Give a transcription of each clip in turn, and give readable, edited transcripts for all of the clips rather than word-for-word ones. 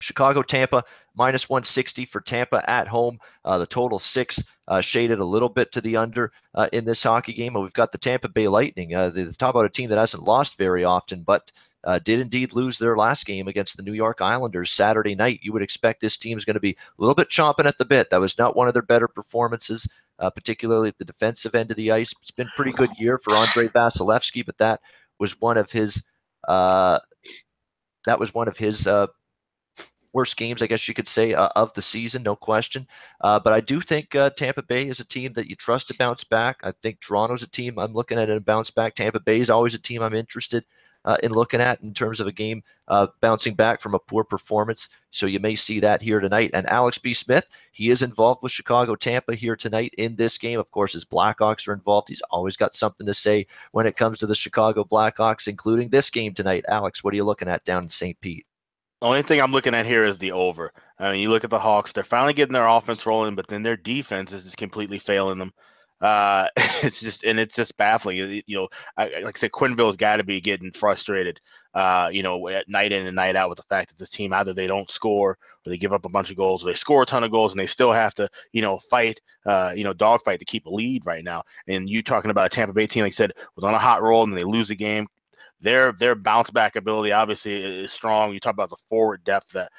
Chicago, Tampa, minus 160 for Tampa at home. The total 6 shaded a little bit to the under in this hockey game. And we've got the Tampa Bay Lightning. They talk about a team that hasn't lost very often, but did indeed lose their last game against the New York Islanders Saturday night. You would expect this team is going to be a little bit chomping at the bit. That was not one of their better performances, particularly at the defensive end of the ice. It's been a pretty good year for Andrei Vasilevsky, but that was one of his worst games, I guess you could say, of the season, no question. But I do think Tampa Bay is a team that you trust to bounce back. I think Toronto's a team I'm looking at in a bounce back. Tampa Bay is always a team I'm interested in looking at in terms of a game bouncing back from a poor performance. So you may see that here tonight. And Alex B. Smith, he is involved with Chicago Tampa here tonight in this game. Of course, his Blackhawks are involved. He's always got something to say when it comes to the Chicago Blackhawks, including this game tonight. Alex, what are you looking at down in St. Pete? The only thing I'm looking at here is the over. I mean, you look at the Hawks; they're finally getting their offense rolling, but then their defense is just completely failing them. It's just baffling. Like I said, Quenneville's got to be getting frustrated. At night in and night out with the fact that this team either they don't score or they give up a bunch of goals, or they score a ton of goals and they still have to fight, dogfight to keep a lead right now. And you talking about a Tampa Bay team, like I said, was on a hot roll and they lose the game. Their bounce back ability obviously is strong. You talk about the forward depth that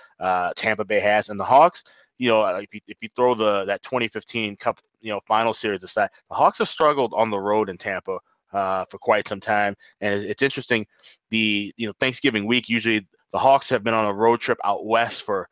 Tampa Bay has, and the Hawks. If you throw that 2015 Cup final series aside, the Hawks have struggled on the road in Tampa for quite some time, and it's interesting. The Thanksgiving week, usually the Hawks have been on a road trip out west for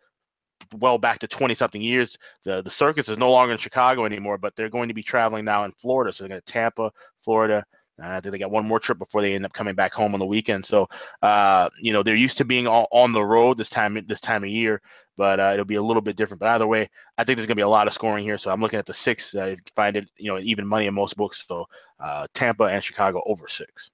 well back to 20-something years. The circus is no longer in Chicago anymore, but they're going to be traveling now in Florida. So they're going to Tampa, Florida. I think they got one more trip before they end up coming back home on the weekend. So, they're used to being on the road this time of year, but it'll be a little bit different. But either way, I think there's going to be a lot of scoring here. So I'm looking at the 6. You can find it, even money in most books. So Tampa and Chicago over 6.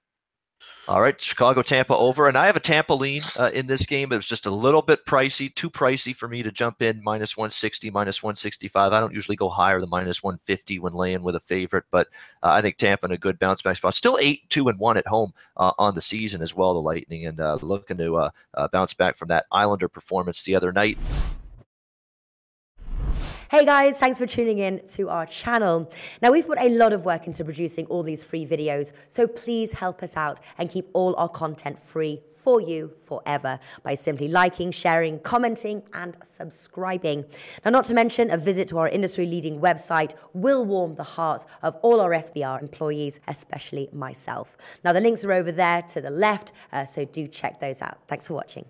All right, Chicago, Tampa over. And I have a Tampa lean in this game. It was just a little bit pricey, too pricey for me to jump in minus 160, minus 165. I don't usually go higher than minus 150 when laying with a favorite, but I think Tampa in a good bounce back spot. Still 8-2-1 at home on the season as well, the Lightning, and looking to bounce back from that Islander performance the other night. Hey guys, thanks for tuning in to our channel. Now, we've put a lot of work into producing all these free videos, so please help us out and keep all our content free for you forever by simply liking, sharing, commenting, and subscribing. Now, not to mention, a visit to our industry-leading website will warm the hearts of all our SBR employees, especially myself. Now, the links are over there to the left, so do check those out. Thanks for watching.